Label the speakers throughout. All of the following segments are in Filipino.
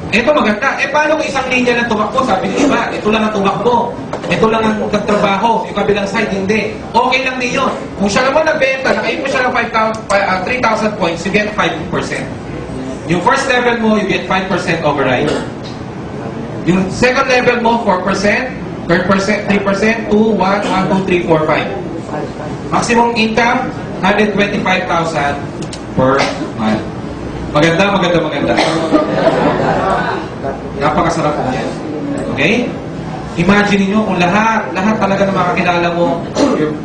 Speaker 1: Ito maganda. Paano kung isang linya lang tumakbo? Sabi ng iba, ito lang ang tumakbo. Ito lang ang nagtrabaho. Yung kabilang side, hindi. Okay lang din yun. Kung siya naman nabenta, nakain mo siya ng 3,000 points, you get 5%. Yung first level mo, you get 5% override. Yung second level mo, 4%, third percent, 3%, 2, 1, 1, 2, 3, 4, 5. Maximum income, 125,000 per month. Maganda. Napakasarap po yan. Okay? Imagine niyo kung lahat talaga ng makakilala mo,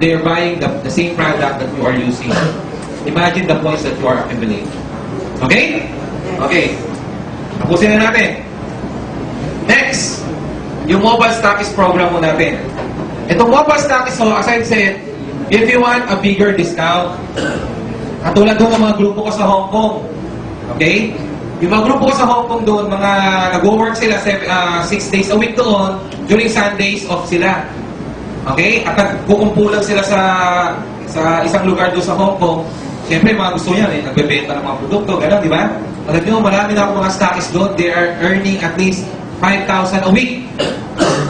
Speaker 1: they're buying the same product that you are using. Imagine the points that you are accumulating. Okay? Okay. Tapusin na natin. Next, yung mobile stockist program mo natin. Itong mobile stockist, so as I said, if you want a bigger discount, katulad doon ng mga grupo ko sa Hong Kong, okay? Yung mga grupo ko sa Hong Kong doon, mga nag-work sila 6 days a week doon, during Sundays off sila. Okay? At nagkukumpulan sila sa isang lugar doon sa Hong Kong. Siyempre, mga gusto niyan nagbebenta ng mga produkto, gano'n, di ba? Alam niyo, marami na akong mga stockists doon, they are earning at least 5,000 a week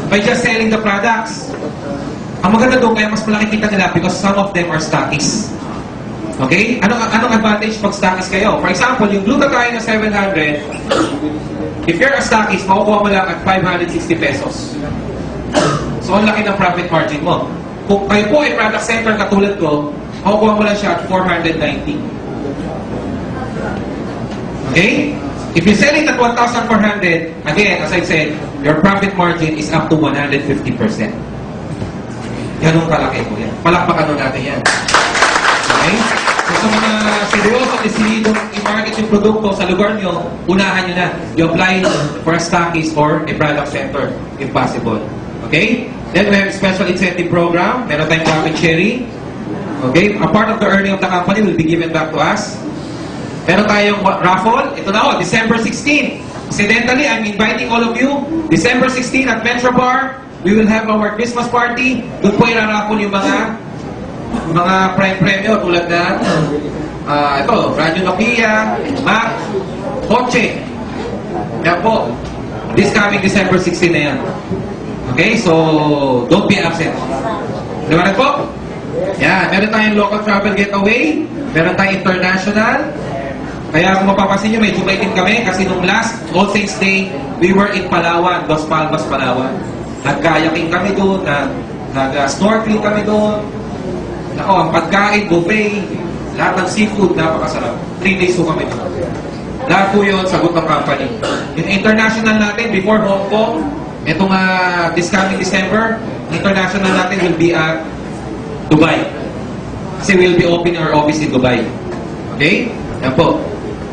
Speaker 1: by just selling the products. Ang maganda doon, kaya mas malaki kita nila because some of them are stockists. Okay? Anong advantage pag stockist kayo? For example, yung glutathione na 700, if you're a stockist, makukuha mo lang at 560 pesos. So, ang laki ng profit margin mo. Kung kayo po ay product center katulad ko, makukuha mo lang siya at 490. Okay? If you sell it at 1,400, again, as I said, your profit margin is up to 150%. Ganun kalaki po yan. Palakpakan nun natin yan. Okay? So, sa mga seryoso, desidido i-market yung produkto sa lugar nyo, unahan nyo na. You apply for a stockist or a product center, if possible. Okay? Then we have a special incentive program. Meron tayong profit sharing. Okay? A part of the earning of the company will be given back to us. Meron tayong raffle. Ito na December 16. Incidentally, I'm inviting all of you. December 16 at Metro Bar, we will have our Christmas party. Doon po i-raffle yung mga premyo tulad na ito, Radio Nokia, Mac, kotse. Yan po. This coming December 16 na yan. Okay? So, don't be absent. Diba po? Yan. Meron tayong local travel getaway. Meron tayong international. Kaya kung mapapansin nyo, medyo maitim kami kasi nung last All Saints Day, we were in Palawan, Dos Palmas, Palawan. Nag-kayaking kami doon, nag-snorkeling kami doon. Nako, ang pagkain, buffet, lahat ng seafood, napakasarap. 3 days po kami doon. Lahat po yun, sagot ng company. Yung international natin, before Hong Kong, itong this coming December, international natin will be at Dubai. Kasi we'll be opening our office in Dubai. Okay? Yan po.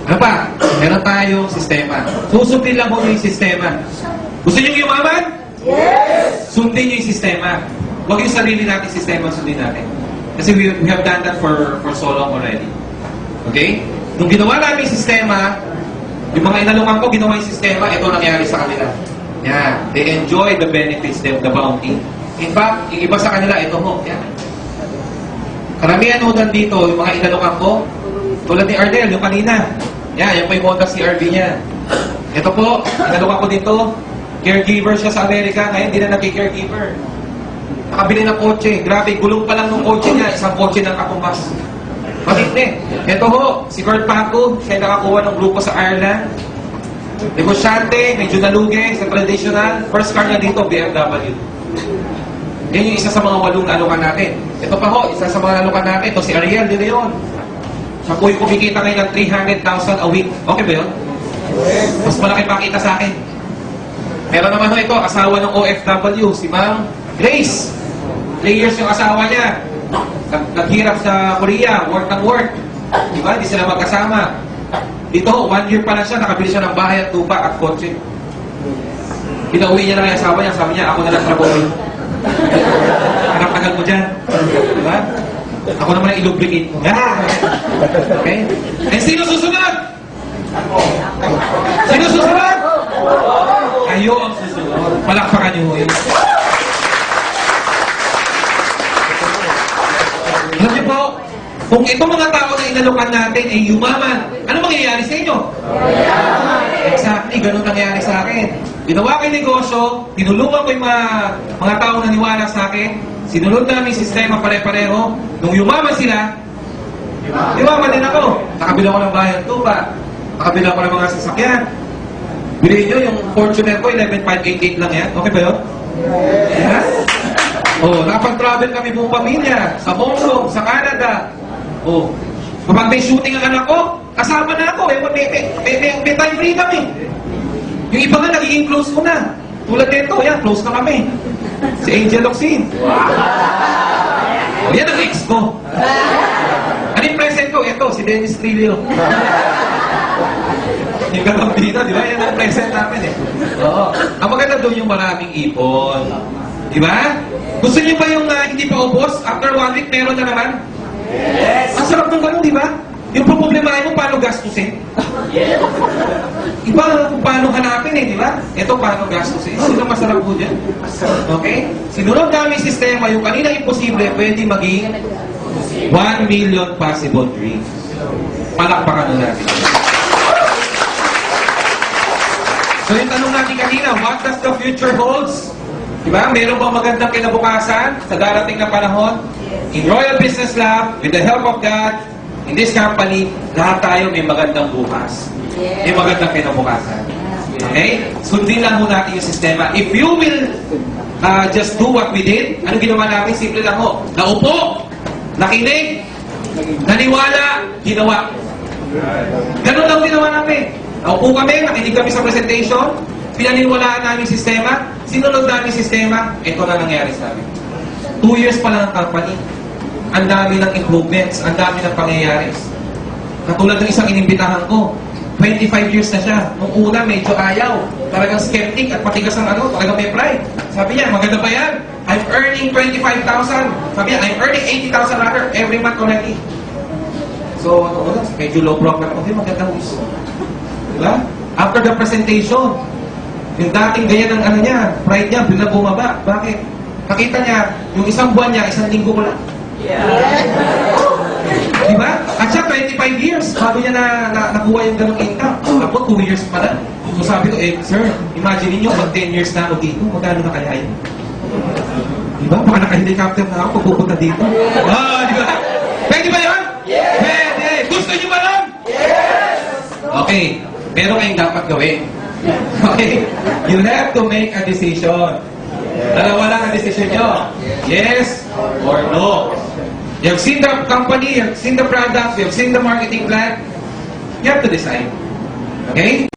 Speaker 1: Ano pa? Meron tayong sistema. Susundin lang mo yung sistema. Gusto nyo yumaman? Yes! Sundin nyo yung sistema. Huwag yung sarili natin sistema sundin natin. Kasi we have done that for so long already. Okay? Nung ginawa namin yung sistema, yung mga inalungan ko, ginawa yung sistema, ito nangyari sa kanila. Yan. They enjoy the benefits, the bounty. In fact, yung iba sa kanila, ito mo. Yan. Karamihan ho dito, yung mga inalungan ko, tulad ni Ardel, yung kanina. Yan po yung Honda CR-V niya. Ito po, inalungan ko dito, caregiver siya sa Amerika, ngayon hindi na nag-caregiver. Nakabili ng kotse. Grabe, gulong pa lang ng kotse niya. Isang kotse ng katumbas. Matindi. Ito ho, si Kurt Paco, siya nakakuha ng grupo sa Ireland. Negosyante, medyo nalugi sa traditional. First car niya dito, BMW. Yan yung isa sa mga 8 na alukan natin. Ito pa ho, isa sa mga alukan natin. Ito si Ariel, din yun. Siya po yung kumikita ngayon ng 300,000 a week. Okay ba yun? Mas malaki pa kita sa akin. Meron naman ho ito, asawa ng OFW, si Ma'am Grace. 3 years yung asawa niya. Naghirap sa Korea, work ng work. Diba? Hindi sila magkasama. Dito, 1 year pa lang siya, nakabili siya ng bahay at lupa at kotse. Pinauwi niya lang yung asawa niya, sabi niya, ako na lang trabaho. Tagal mo dyan. Diba? Ako naman ang ilubricate mo. Okay? And sino susunod? Sino susunod? Kayo ang susunod. Palakpakan niyo yun. Alam niyo po, kung itong mga tao na inalukan natin ay yumaman, ano mangyayari sa inyo? Exactly. ganun nangyari sa akin. Ginawa ko yung negosyo, tinulungan ko yung mga taong naniwala sa akin, sinunod namin yung sistema pare-pareho. Nung yumaman sila, yumaman din ako. Nakabila ko ng bayan tupa, nakabila ko ng mga sasakyan. Bilhin nyo, yung Fortuner ko, 11,588 lang yan. Okay ba yun? Yes. Oh, nakapag-travel kami buong pamilya, sa Hong Kong, sa Canada. Oh, kapag may shooting ang anak ko, kasama na ako. May time free kami. Yung iba nga, nagiging close ko na. Tulad nito, yan, close na kami. Si Angel Locsin. Oh, yan ang ex ko. Ano yung present ko? Ito, si Dennis Trillo. Yung Gagambino, di ba? Yan ang present namin eh. Oo. Ang maganda doon yung maraming ipon. Di ba? Gusto niyo ba yung hindi pa ubos? After 1 week, meron na naman? Yes! Ang sarap ng ganun, di ba? Yung problemahin mo, paano gastusin? Yes! Iba kung paano hanapin eh, di ba? Ito, paano gastusin? Sino masarap po dyan? Okay? Sinunod namin yung sistema, yung kanina imposible, pwede maging 1 million possible dreams. Palakpakan na natin. So yung tanong natin kanina, what does the future holds? Diba? Meron bang magandang kinabukasan sa darating na panahon? In Royal Business Lab, with the help of God, in this company, lahat tayo may magandang bukas. May magandang kinabukasan. Okay? Sundin lang muna natin yung sistema. If you will just do what we did, ano ginawa namin? Simple lang ho. Naupo, nakinig, naniwala, ginawa. Ganun lang ginawa namin. Naupo kami, nakinig kami sa presentation, pinaniniwalaan namin yung sistema, sinunod namin yung sistema, ito na nangyari sa amin. 2 years pa lang ang company. Ang dami ng improvements, ang dami ng pangyayari. Katulad ng isang inimbitahan ko, 25 years na siya. Nung una, medyo ayaw. Talagang skeptic at matigas ang talagang may pride. Sabi niya, maganda ba yan? I'm earning 25,000. Sabi niya, I'm earning 80,000 rather every month already. So, medyo low profit. Okay, maganda ho iso. Diba? After the presentation, yung dating ganyan ng niya, pride niya, bigla bumaba. Bakit? Nakita niya, yung isang buwan niya, 1 linggo ko lang. Yeah. Diba? At siya, 25 years, bago niya nakuha yung ganong income. Ako, 2 years pa lang. So sabi ko, sir, imagine niyo, pag 10 years na ako dito, magkano na kaya yun? Diba? Baka naka-helicopter na ako pag pupunta dito. Diba? Pwede ba yun? Yes! Pwede! Gusto niyo ba nun? Yes! Okay. Pero kayong dapat gawin. Okay? You have to make a decision. Dalawa lang ang decision nyo. Yes or no. You have seen the company, you have seen the products, you have seen the marketing plan. You have to decide. Okay?